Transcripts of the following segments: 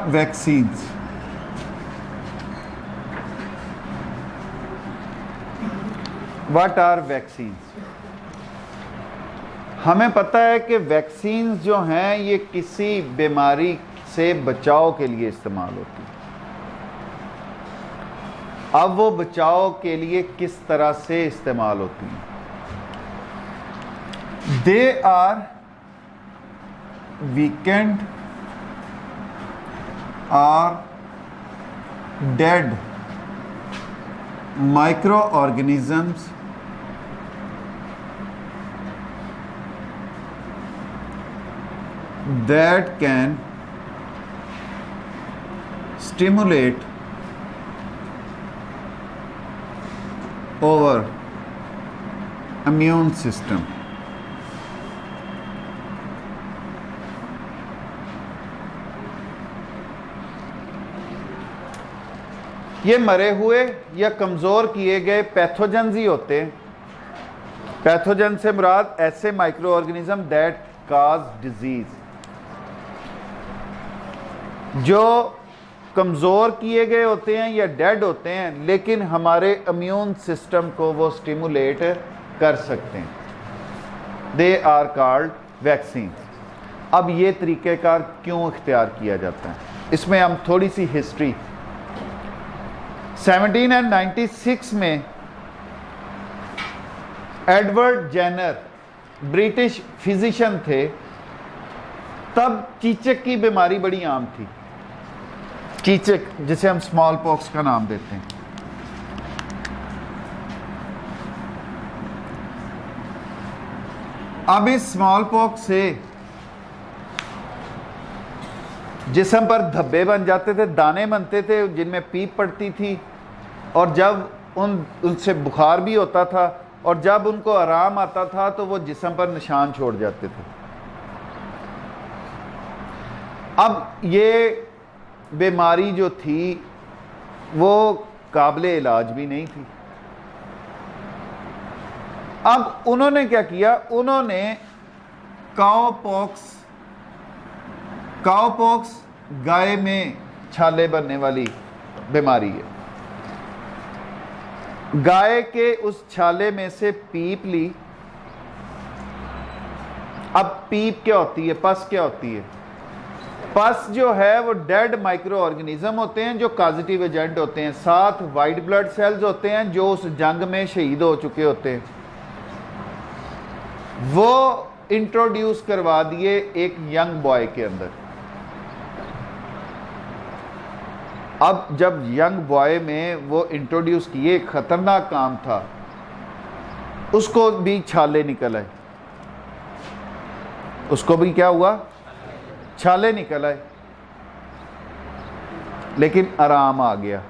Vaccines. What are vaccines? हमें पता है कि वैक्सीन्स जो हैं ये किसी बीमारी से बचाव के लिए इस्तेमाल होती है। अब वो बचाव के लिए किस तरह से इस्तेमाल होती हैं? They are weakened or dead microorganisms that can stimulate our immune system. ये मरे हुए या कमज़ोर किए गए पैथोजन्स ही होते हैं। पैथोजन से मुराद ऐसे micro organism that cause disease, जो कमज़ोर किए गए होते हैं या डेड होते हैं लेकिन हमारे इम्यून सिस्टम को वो स्टिमुलेट कर सकते हैं। They are called vaccine. अब ये तरीक़ेकार क्यों इख्तियार किया जाता है, इसमें हम थोड़ी सी हिस्ट्री। 1796 में एडवर्ड जेनर ब्रिटिश फिजिशियन थे। तब चीचक की बीमारी बड़ी आम थी। चीचक, जिसे हम स्मॉल पॉक्स का नाम देते हैं। अब इस स्मॉल पॉक्स से जिस्म पर धब्बे बन जाते थे, दाने बनते थे जिनमें पीप पड़ती थी, और जब उनसे बुखार भी होता था और जब उनको आराम आता था तो वो जिस्म पर निशान छोड़ जाते थे। अब ये बीमारी जो थी वो काबिले इलाज भी नहीं थी। अब उन्होंने क्या किया, उन्होंने काउपॉक्स गाय में छाले बनने वाली बीमारी है, गाय के उस छाले में से पीप ली। अब पीप क्या होती है, पस क्या होती है? पस जो है वो डेड माइक्रो ऑर्गेनिज्म होते हैं जो कॉजेटिव एजेंट होते हैं। साथ वाइट ब्लड सेल्स होते हैं जो उस जंग में शहीद हो चुके होते हैं। वो इंट्रोड्यूस करवा दिए एक यंग बॉय के अंदर। अब जब यंग बॉय में वो इंट्रोड्यूस किए, खतरनाक काम था, उसको भी छाले निकल आए। उसको भी क्या हुआ, छाले निकल आए, लेकिन आराम आ गया।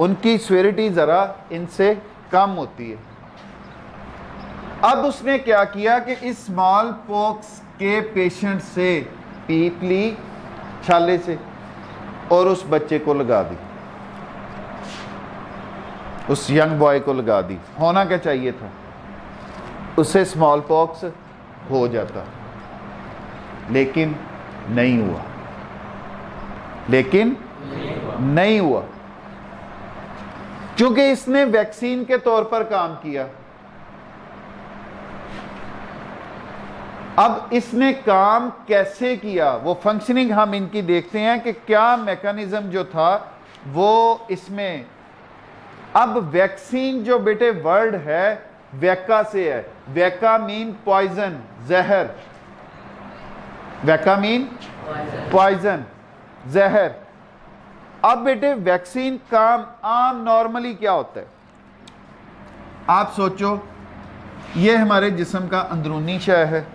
उनकी स्वेरिटी ज़रा इनसे कम होती है। अब उसने क्या किया कि इस स्मॉल पॉक्स के पेशेंट से पीप ली छाले से और उस बच्चे को लगा दी, उस यंग बॉय को लगा दी। होना क्या चाहिए था, उससे स्मॉल पॉक्स हो जाता, लेकिन नहीं हुआ। नहीं हुआ क्योंकि इसने वैक्सीन के तौर पर काम किया। अब इसने काम कैसे किया, वो फंक्शनिंग हम इनकी देखते हैं कि क्या मैकेनिज्म जो था वो इसमें। अब वैक्सीन जो बेटे वर्ड है वैका से है। वैका मीन पॉइजन, जहर। वैका मीन पॉइजन, जहर। अब बेटे वैक्सीन काम आम नॉर्मली क्या होता है, आप सोचो, ये हमारे जिस्म का अंदरूनी शय है।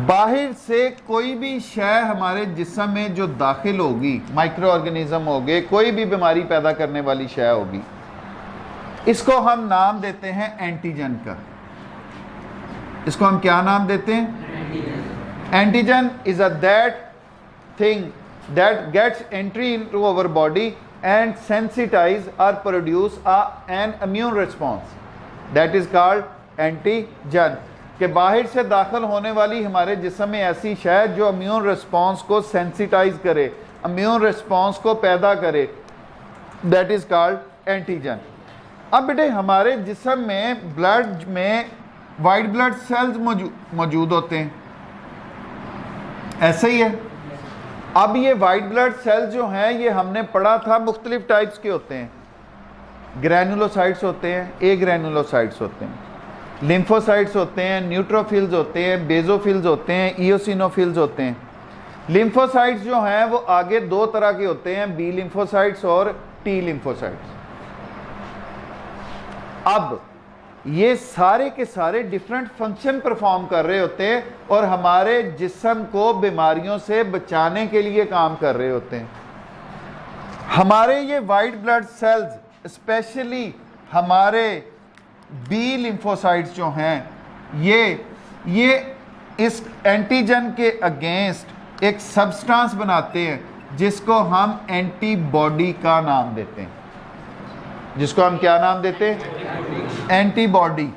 बाहर से कोई भी शय हमारे जिस्म में जो दाखिल होगी, माइक्रो ऑर्गेनिज्म हो गए, कोई भी बीमारी पैदा करने वाली शय होगी, इसको हम नाम देते हैं एंटीजन का। इसको हम क्या नाम देते हैं? Antigen is a that thing that gets entry into our body and sensitize और produce an immune response, that is called antigen. कि बाहर से दाखिल होने वाली हमारे जिस्म में ऐसी शय जो इम्यून रिस्पॉन्स को सेंसिटाइज करे, इम्यून रिस्पॉन्स को पैदा करे, दैट इज कॉल्ड एंटीजन। अब बेटे हमारे जिस्म में ब्लड में वाइट ब्लड सेल्स मौजूद होते हैं, ऐसे ही है। अब ये वाइट ब्लड सेल्स जो हैं ये हमने पढ़ा था मुख्तलिफ टाइप्स के होते हैं। ग्रैनुलोसाइट्स होते हैं, ए ग्रैनुलोसाइट्स होते हैं, लिम्फोसाइट्स होते हैं, न्यूट्रोफिल्स होते हैं, बेजोफिल्स होते हैं, इओसिनोफिल्स होते हैं। लिम्फोसाइट्स जो हैं वो आगे दो तरह के होते हैं, बी लिम्फोसाइट्स और टी लिम्फोसाइट्स। अब ये सारे के सारे डिफरेंट फंक्शन परफॉर्म कर रहे होते हैं और हमारे जिस्म को बीमारियों से बचाने के लिए काम कर रहे होते हैं। हमारे ये वाइट ब्लड सेल्स स्पेशली हमारे बी लिम्फोसाइट्स जो हैं ये इस एंटीजन के अगेंस्ट एक सब्सटेंस बनाते हैं जिसको हम एंटीबॉडी का नाम देते हैं। जिसको हम क्या नाम देते हैं? एंटीबॉडी।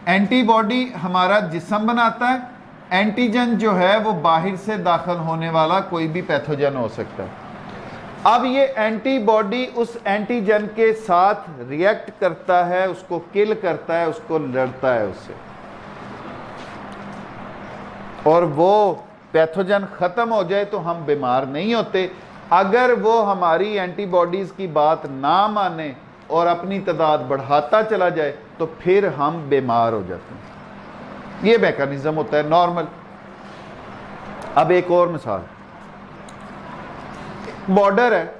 एंटीबॉडी हमारा जिस्म बनाता है। एंटीजन जो है वो बाहर से दाखिल होने वाला कोई भी पैथोजन हो सकता है। अब ये एंटीबॉडी उस एंटीजन के साथ रिएक्ट करता है, उसको किल करता है, उसको लड़ता है उससे, और वो पैथोजन खत्म हो जाए तो हम बीमार नहीं होते। अगर वो हमारी एंटीबॉडीज की बात ना माने और अपनी तादाद बढ़ाता चला जाए तो फिर हम बीमार हो जाते हैं। ये मैकेनिज्म होता है नॉर्मल। अब एक और मिसाल, बॉर्डर है,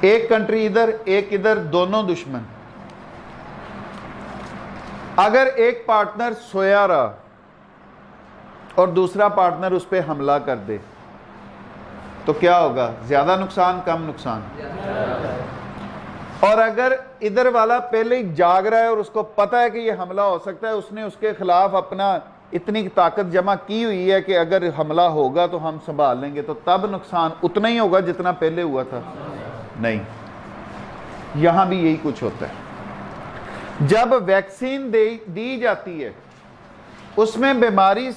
एक कंट्री इधर एक इधर, दोनों दुश्मन। अगर एक पार्टनर सोया रहा और दूसरा पार्टनर उस पर हमला कर दे तो क्या होगा? ज्यादा नुकसान, कम नुकसान? और अगर इधर वाला पहले ही जाग रहा है और उसको पता है कि ये हमला हो सकता है, उसने उसके खिलाफ अपना इतनी ताकत जमा की हुई है कि अगर हमला होगा तो हम संभाल लेंगे, तो तब नुकसान उतना ही होगा जितना पहले हुआ था? नहीं। यहां भी यही कुछ होता है। जब वैक्सीन दी जाती है उसमें बीमारी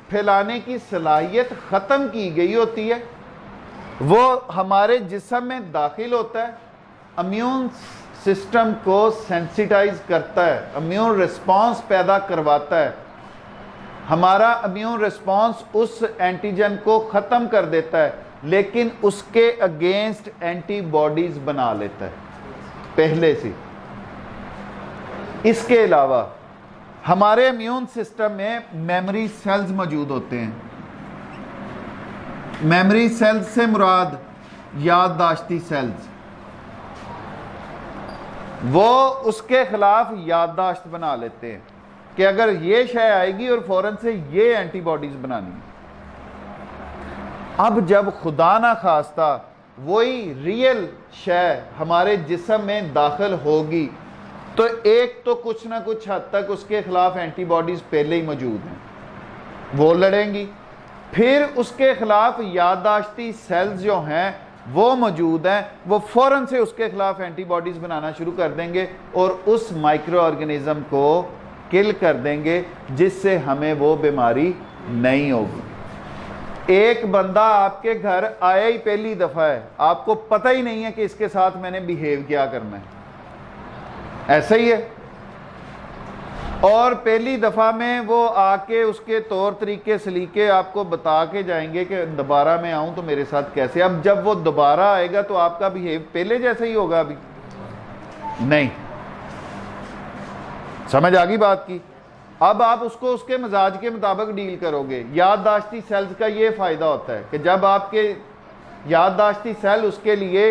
फैलाने की सलाहियत खत्म की गई होती है, वो हमारे जिस्म में दाखिल होता है, इम्यून सिस्टम को सेंसिटाइज करता है, इम्यून रिस्पॉन्स पैदा करवाता है। हमारा इम्यून रिस्पॉन्स उस एंटीजन को ख़त्म कर देता है, लेकिन उसके अगेंस्ट एंटीबॉडीज बना लेता है पहले से। इसके अलावा हमारे इम्यून सिस्टम में मेमोरी सेल्स मौजूद होते हैं। मेमोरी सेल्स से मुराद याददाश्ती सेल्स, वो उसके खिलाफ याददाश्त बना लेते हैं कि अगर ये शय आएगी और फौरन से ये एंटीबॉडीज बनानी है। अब जब खुदा ना खास्ता वही रियल शय हमारे जिस्म में दाखिल होगी तो एक तो कुछ ना कुछ हद तक उसके खिलाफ एंटीबॉडीज पहले ही मौजूद हैं, वो लड़ेंगी। फिर उसके खिलाफ याददाश्ती सेल्स जो हैं वो मौजूद हैं, वो फौरन से उसके खिलाफ एंटीबॉडीज बनाना शुरू कर देंगे और उस माइक्रो ऑर्गेनिज्म को किल कर देंगे, जिससे हमें वो बीमारी नहीं होगी। एक बंदा आपके घर आया ही पहली दफा है, आपको पता ही नहीं है कि इसके साथ मैंने बिहेव क्या करना है, ऐसा ही है। और पहली दफा में वो आके उसके तौर तरीके सलीके आपको बता के जाएंगे कि दोबारा मैं आऊं तो मेरे साथ कैसे। अब जब वो दोबारा आएगा तो आपका बिहेव पहले जैसा ही होगा? अभी नहीं। समझ आ गई बात की? अब आप उसको उसके मिजाज के मुताबिक डील करोगे। याददाश्ती सेल्स का ये फायदा होता है कि जब आपके याददाश्ती सेल उसके लिए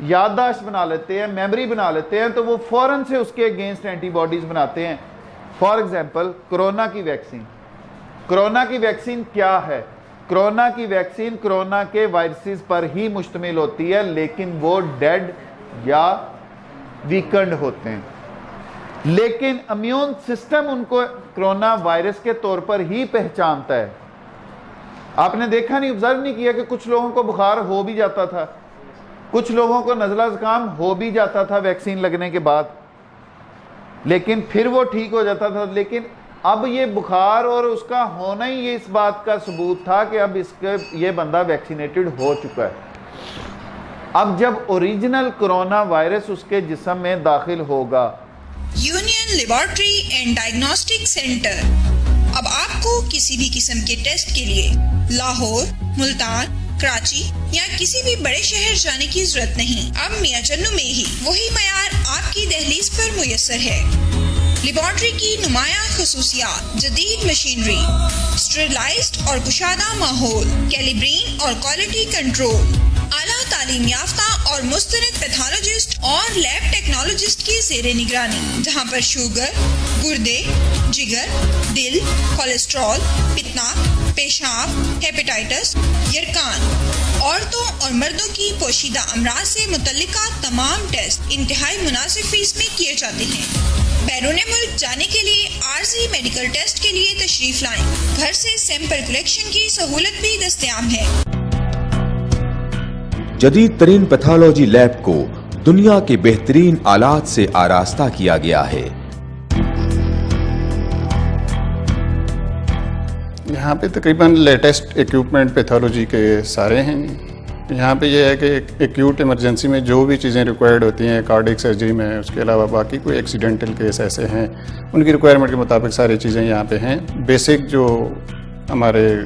याददाश्त बना लेते हैं, मेमोरी बना लेते हैं, तो वो फौरन से उसके अगेंस्ट एंटीबॉडीज बनाते हैं। फॉर एग्जांपल कोरोना की वैक्सीन। कोरोना की वैक्सीन क्या है? कोरोना की वैक्सीन कोरोना के वायरसेस पर ही मुश्तमिल होती है, लेकिन वो डेड या वीकेंड होते हैं, लेकिन इम्यून सिस्टम उनको कोरोना वायरस के तौर पर ही पहचानता है। आपने देखा नहीं, ऑब्जर्व नहीं किया कि कुछ लोगों को बुखार हो भी जाता था, कुछ लोगों को नज़ला ज़ुकाम हो भी जाता था वैक्सीन लगने के बाद, लेकिन फिर वो ठीक हो जाता था। लेकिन अब ये बुखार और उसका होना ही ये इस बात का सबूत था कि अब इसके ये बंदा वैक्सीनेटेड हो चुका है। अब जब ओरिजिनल कोरोना वायरस उसके जिस्म में दाखिल होगा, union laboratory and diagnostic centre अब आपको किसी भी किस्म के टेस्ट के लिए लाहौर, मुल्तान, कराची या किसी भी बड़े शहर जाने की जरूरत नहीं। अब मियां चन्नू में ही वही मयार आपकी दहलीज पर मुयस्सर है। लेबोरेटरी की नुमाया खसूसियात, जदीद मशीनरी, स्टेरिलाइज्ड और कुशादा माहौल, कैलिब्रेन और क्वालिटी कंट्रोल, आला तालीम याफ्ता और मुस्तनद पैथोलॉजिस्ट और लैब टेक्नोलॉजिस्ट की ज़ेरे निगरानी, जहां पर शुगर, गुर्दे, जिगर, दिल, कोलेस्ट्रॉल, पित्तनाक, पेशाब, हेपेटाइटिस, यरकान, औरतों और मर्दों की पोशीदा अमराज से मुतल्लिका तमाम टेस्ट इंतहाई मुनासिब फीस में किए जाते हैं। बैरून मुल्क जाने के लिए आरजी मेडिकल टेस्ट के लिए तशरीफ लाएं। घर से सैंपल कलेक्शन की सहूलत भी दस्तयाब है। जदीद तरीन पैथोलॉजी लैब को दुनिया के बेहतरीन आलात से आरास्ता किया गया है। यहाँ पे तकरीबन लेटेस्ट इक्विपमेंट पैथोलॉजी के सारे हैं। यहाँ पे ये है कि एक्यूट इमरजेंसी में जो भी चीज़ें रिक्वायर्ड होती हैं कार्डियक सर्जरी में, उसके अलावा बाकी कोई एक्सीडेंटल केस ऐसे हैं उनकी रिक्वायरमेंट के मुताबिक सारी चीज़ें यहाँ पे हैं। बेसिक जो हमारे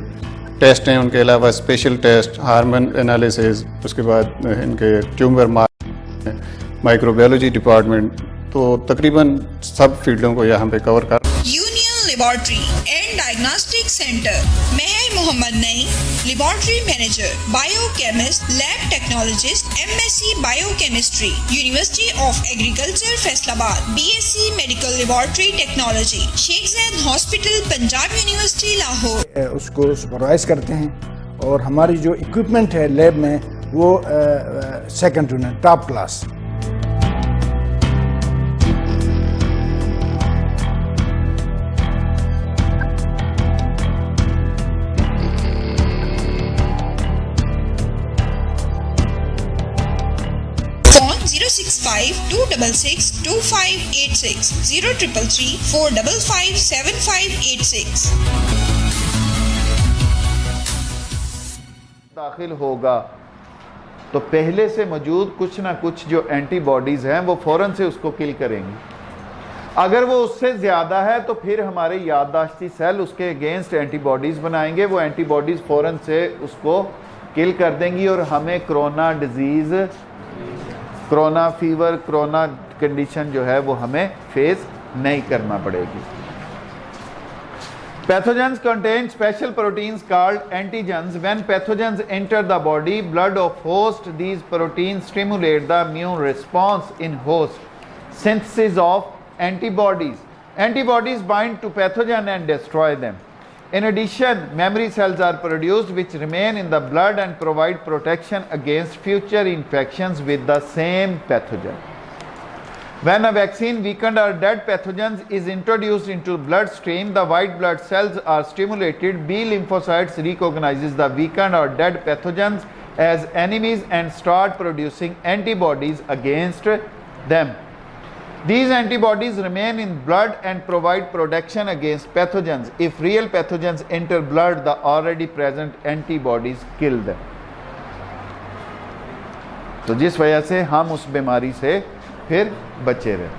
टेस्ट हैं उनके अलावा स्पेशल टेस्ट, हार्मोन एनालिसिस, उसके बाद इनके ट्यूमर माइक्रोबायोलॉजी डिपार्टमेंट, तो तकरीबन सब फील्डों को यहाँ पे कवर कर। Union laboratory and diagnostic centre, Mehar Mohammad Naeem, laboratory manager, biochemist, lab technologist, MSc biochemistry, university of agriculture Faisalabad, BSc medical laboratory technology, Sheikh Zayed hospital, Punjab university Lahore. उसको सुपरवाइज करते हैं और हमारी जो इक्विपमेंट है लैब में वो second to none, top class. Phone 065-266-2586, 0333-455-7586। दाखिल होगा तो पहले से मौजूद कुछ ना कुछ जो एंटीबॉडीज़ हैं वो फ़ौरन से उसको किल करेंगी। अगर वो उससे ज़्यादा है तो फिर हमारे याददाश्ती सेल उसके अगेंस्ट एंटीबॉडीज़ बनाएंगे, वो एंटीबॉडीज़ फ़ौरन से उसको किल कर देंगी और हमें corona disease, corona fever, corona condition जो है वो हमें फेस नहीं करना पड़ेगी। Pathogens contain special proteins called antigens. When pathogens enter the body, blood of host, these proteins stimulate the immune response in host. Synthesis of antibodies. Antibodies bind to pathogen and destroy them. In addition, memory cells are produced which remain in the blood and provide protection against future infections with the same pathogen. When a vaccine weakened or dead pathogens is introduced into bloodstream, the white blood cells are stimulated. B lymphocytes recognizes the weakened or dead pathogens as enemies and start producing antibodies against them. These antibodies remain in blood and provide protection against pathogens. If real pathogens enter blood, the already present antibodies kill them. तो जिस वजह से हम उस बीमारी से फिर बचे रहे।